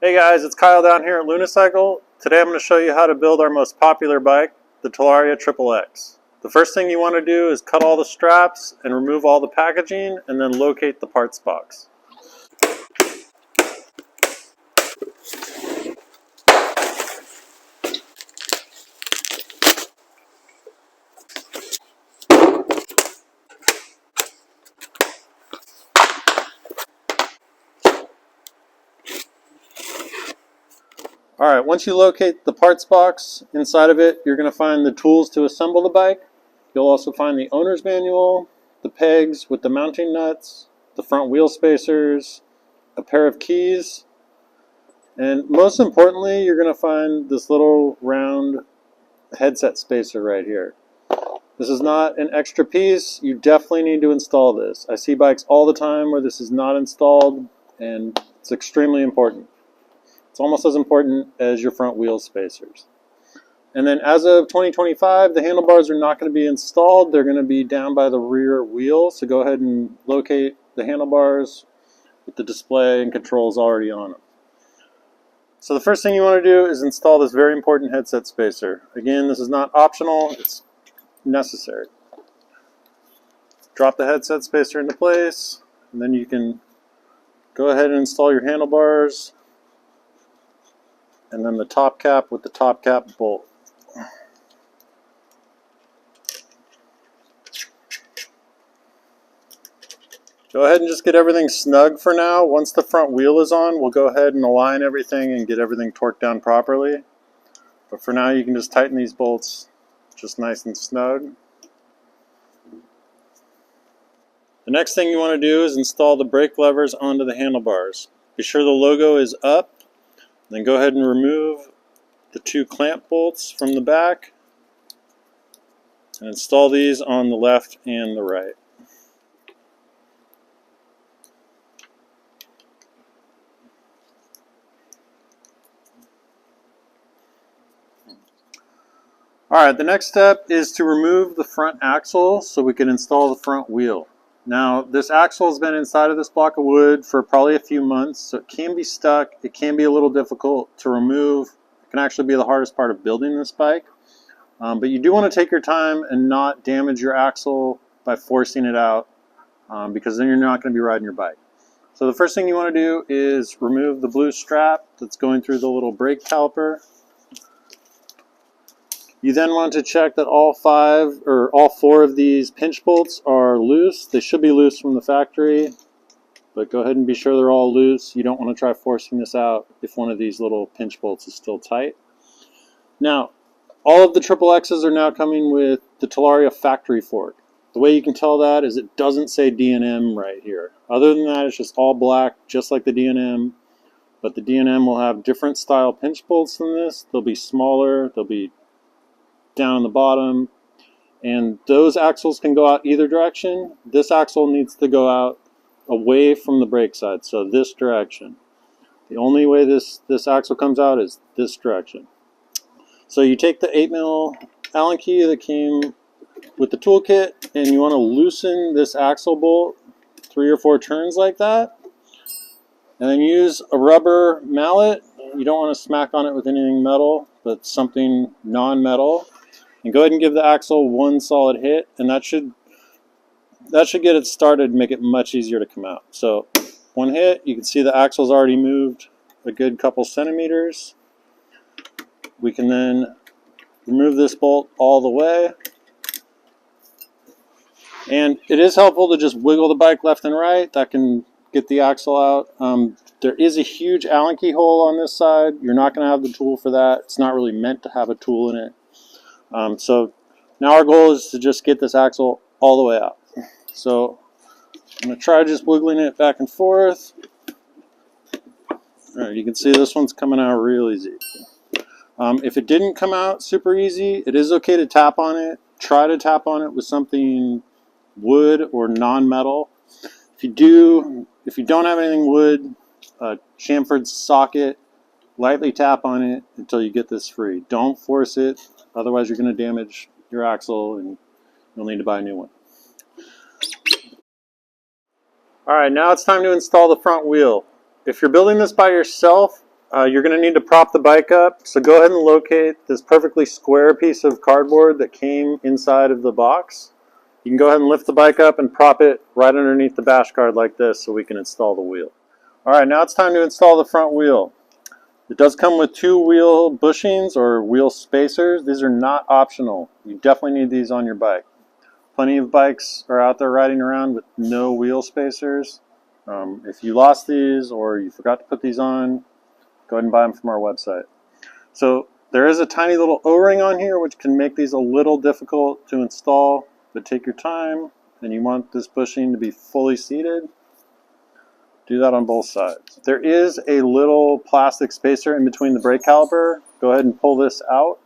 Hey guys, it's Kyle down here at Lunicycle. Today I'm going to show you how to build our most popular bike, the Talaria Xxx. The first thing you want to do is cut all the straps and remove all the packaging and then locate the parts box. Alright, once you locate the parts box, inside of it you're going to find the tools to assemble the bike. You'll also find the owner's manual, the pegs with the mounting nuts, the front wheel spacers, a pair of keys, and most importantly you're going to find this little round headset spacer right here. This is not an extra piece. You definitely need to install this. I see bikes all the time where this is not installed, and it's extremely important. It's almost as important as your front wheel spacers. And then as of 2025, the handlebars are not going to be installed. They're going to be down by the rear wheel. So go ahead and locate the handlebars with the display and controls already on them. So the first thing you want to do is install this very important headset spacer. Again, this is not optional, it's necessary. Drop the headset spacer into place, and then you can go ahead and install your handlebars, and then the top cap with the top cap bolt. Go ahead and just get everything snug for now. Once the front wheel is on, we'll go ahead and align everything and get everything torqued down properly. But for now, you can just tighten these bolts just nice and snug. The next thing you want to do is install the brake levers onto the handlebars. Be sure the logo is up. Then go ahead and remove the two clamp bolts from the back and install these on the left and the right. Alright, the next step is to remove the front axle so we can install the front wheel. Now, this axle has been inside of this block of wood for probably a few months, so it can be stuck. It can be a little difficult to remove. It can actually be the hardest part of building this bike. But you do want to take your time and not damage your axle by forcing it out, because then you're not going to be riding your bike. So the first thing you want to do is remove the blue strap that's going through the little brake caliper. You then want to check that all four of these pinch bolts are loose. They should be loose from the factory, but go ahead and be sure they're all loose. You don't want to try forcing this out if one of these little pinch bolts is still tight. Now, all of the XXXs are now coming with the Talaria factory fork. The way you can tell that is it doesn't say D&M right here. Other than that, it's just all black, just like the D&M. But the D&M will have different style pinch bolts than this. They'll be smaller, they'll be down on the bottom, and those axles can go out either direction. This axle needs to go out away from the brake side, so this direction. The only way this axle comes out is this direction. So you take the 8mm Allen key that came with the toolkit, and you want to loosen this axle bolt 3 or 4 turns like that, and then use a rubber mallet. You don't want to smack on it with anything metal, but something non-metal. And go ahead and give the axle one solid hit, and that should get it started and make it much easier to come out. So one hit, you can see the axle's already moved a good couple centimeters. We can then remove this bolt all the way. And it is helpful to just wiggle the bike left and right. That can get the axle out. There is a huge Allen key hole on this side. You're not going to have the tool for that. It's not really meant to have a tool in it. So now our goal is to just get this axle all the way out. So I'm going to try just wiggling it back and forth. All right, you can see this one's coming out real easy. If it didn't come out super easy, it is okay to tap on it. Try to tap on it with something wood or non-metal. If you don't have anything wood, a chamfered socket, lightly tap on it until you get this free. Don't force it. Otherwise, you're going to damage your axle and you'll need to buy a new one. Alright, now it's time to install the front wheel. If you're building this by yourself, You're going to need to prop the bike up, so go ahead and locate this perfectly square piece of cardboard that came inside of the box. You can go ahead and lift the bike up and prop it right underneath the bash guard like this so we can install the wheel. Alright, now it's time to install the front wheel. It does come with 2 wheel bushings or wheel spacers. These are not optional. You definitely need these on your bike. Plenty of bikes are out there riding around with no wheel spacers. If you lost these or you forgot to put these on, go ahead and buy them from our website. So there is a tiny little O-ring on here which can make these a little difficult to install, but take your time, and you want this bushing to be fully seated. Do that on both sides. There is a little plastic spacer in between the brake caliper. Go ahead and pull this out.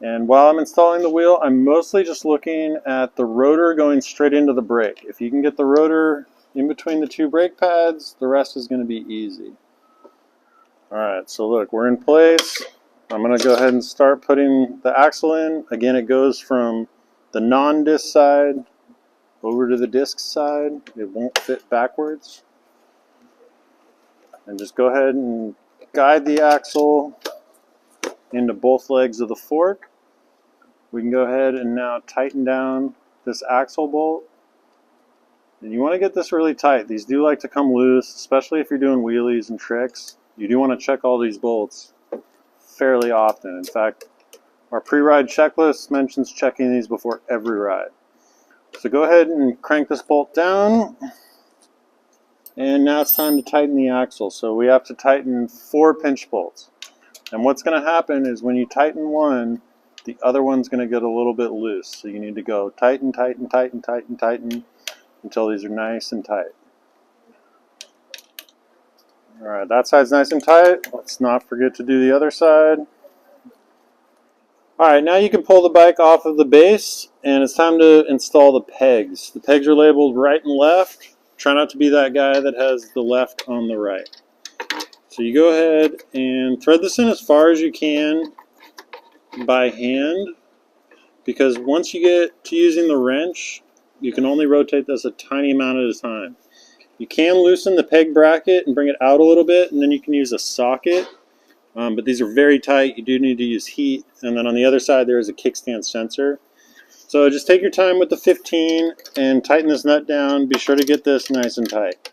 And while I'm installing the wheel, I'm mostly just looking at the rotor going straight into the brake. If you can get the rotor in between the 2 brake pads, the rest is going to be easy. Alright, so look, we're in place. I'm going to go ahead and start putting the axle in. Again, it goes from the non-disc side over to the disc side. It won't fit backwards. And just go ahead and guide the axle into both legs of the fork. We can go ahead and now tighten down this axle bolt. And you want to get this really tight. These do like to come loose, especially if you're doing wheelies and tricks. You do want to check all these bolts fairly often. In fact, our pre-ride checklist mentions checking these before every ride. So go ahead and crank this bolt down. And now it's time to tighten the axle. So we have to tighten 4 pinch bolts. And what's going to happen is when you tighten one, the other one's going to get a little bit loose. So you need to go tighten, tighten, tighten, tighten, tighten until these are nice and tight. Alright, that side's nice and tight. Let's not forget to do the other side. Alright, now you can pull the bike off of the base, and it's time to install the pegs. The pegs are labeled right and left. Try not to be that guy that has the left on the right. So you go ahead and thread this in as far as you can by hand, because once you get to using the wrench, you can only rotate this a tiny amount at a time. You can loosen the peg bracket and bring it out a little bit, and then you can use a socket. But these are very tight. You do need to use heat. And then on the other side, there is a kickstand sensor. So just take your time with the 15 and tighten this nut down. Be sure to get this nice and tight.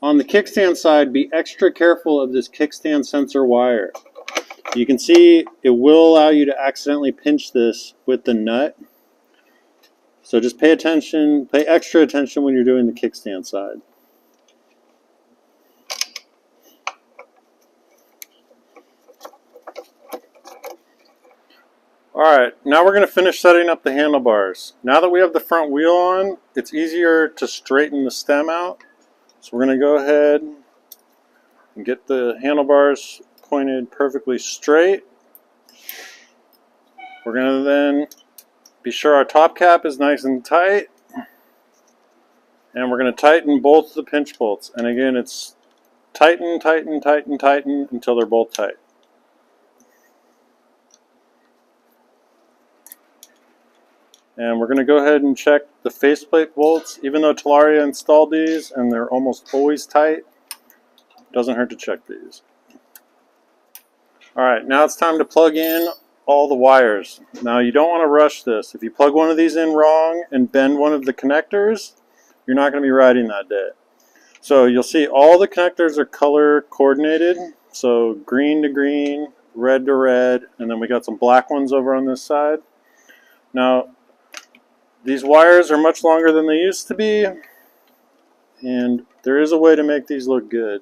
On the kickstand side, be extra careful of this kickstand sensor wire. You can see it will allow you to accidentally pinch this with the nut. So just pay attention, pay extra attention when you're doing the kickstand side. Alright, now we're going to finish setting up the handlebars. Now that we have the front wheel on, it's easier to straighten the stem out. So we're going to go ahead and get the handlebars pointed perfectly straight. We're going to then be sure our top cap is nice and tight. And we're going to tighten both the pinch bolts. And again, it's tighten, tighten, tighten, tighten until they're both tight. And we're going to go ahead and check the faceplate bolts. Even though Talaria installed these and they're almost always tight, it doesn't hurt to check these. Alright, now it's time to plug in all the wires. Now you don't want to rush this. If you plug one of these in wrong and bend one of the connectors, you're not going to be riding that day. So you'll see all the connectors are color coordinated. So green to green, red to red, and then we got some black ones over on this side. Now, these wires are much longer than they used to be, and there is a way to make these look good.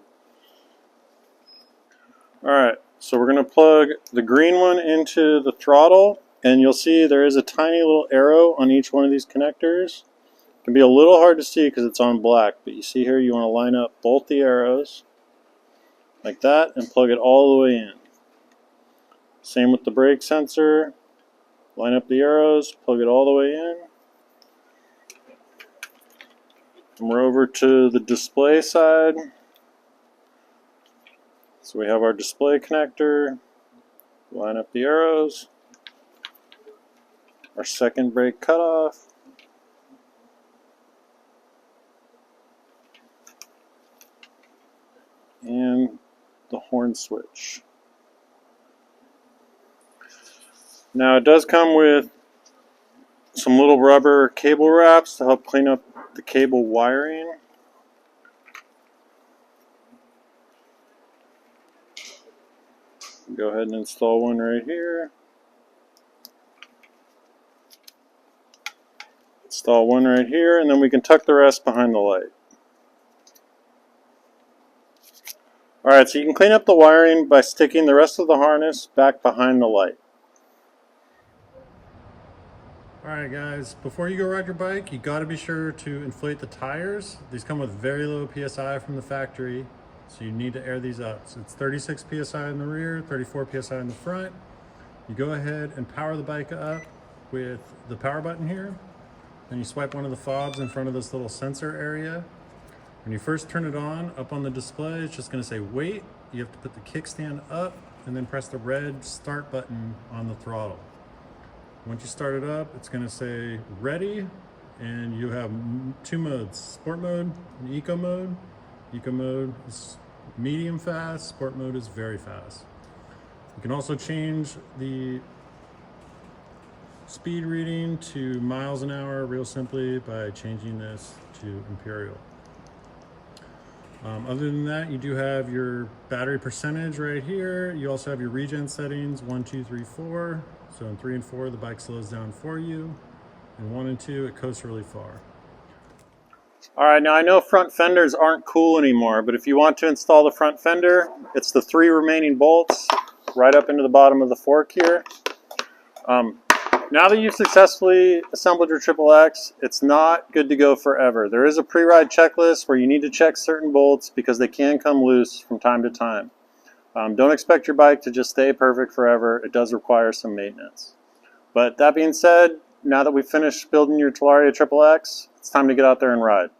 Alright, so we're going to plug the green one into the throttle, and you'll see there is a tiny little arrow on each one of these connectors. It can be a little hard to see because it's on black, but you see here you want to line up both the arrows like that and plug it all the way in. Same with the brake sensor. Line up the arrows, plug it all the way in. And we're over to the display side. So we have our display connector. Line up the arrows. Our second brake cutoff. horn switch. Now it does come with some little rubber cable wraps to help clean up the cable wiring. Go ahead and install one right here. Install one right here, and then we can tuck the rest behind the light. Alright, so you can clean up the wiring by sticking the rest of the harness back behind the light. Alright guys, before you go ride your bike, you got to be sure to inflate the tires. These come with very low PSI from the factory, so you need to air these up. So it's 36 PSI in the rear, 34 PSI in the front. You go ahead and power the bike up with the power button here. Then you swipe one of the fobs in front of this little sensor area. When you first turn it on, up on the display, it's just going to say wait. You have to put the kickstand up and then press the red start button on the throttle. Once you start it up, it's going to say ready, and you have two modes, sport mode and eco mode. Eco mode is medium fast, sport mode is very fast. You can also change the speed reading to miles an hour real simply by changing this to imperial. Other than that, you do have your battery percentage right here. You also have your regen settings, 1, 2, 3, 4. So in 3 and 4, the bike slows down for you. In 1 and 2, it coasts really far. All right, now I know front fenders aren't cool anymore, but if you want to install the front fender, it's the 3 remaining bolts right up into the bottom of the fork here. Now that you've successfully assembled your Xxx, it's not good to go forever. There is a pre-ride checklist where you need to check certain bolts because they can come loose from time to time. Don't expect your bike to just stay perfect forever. It does require some maintenance. But that being said, now that we've finished building your Talaria Xxx, it's time to get out there and ride.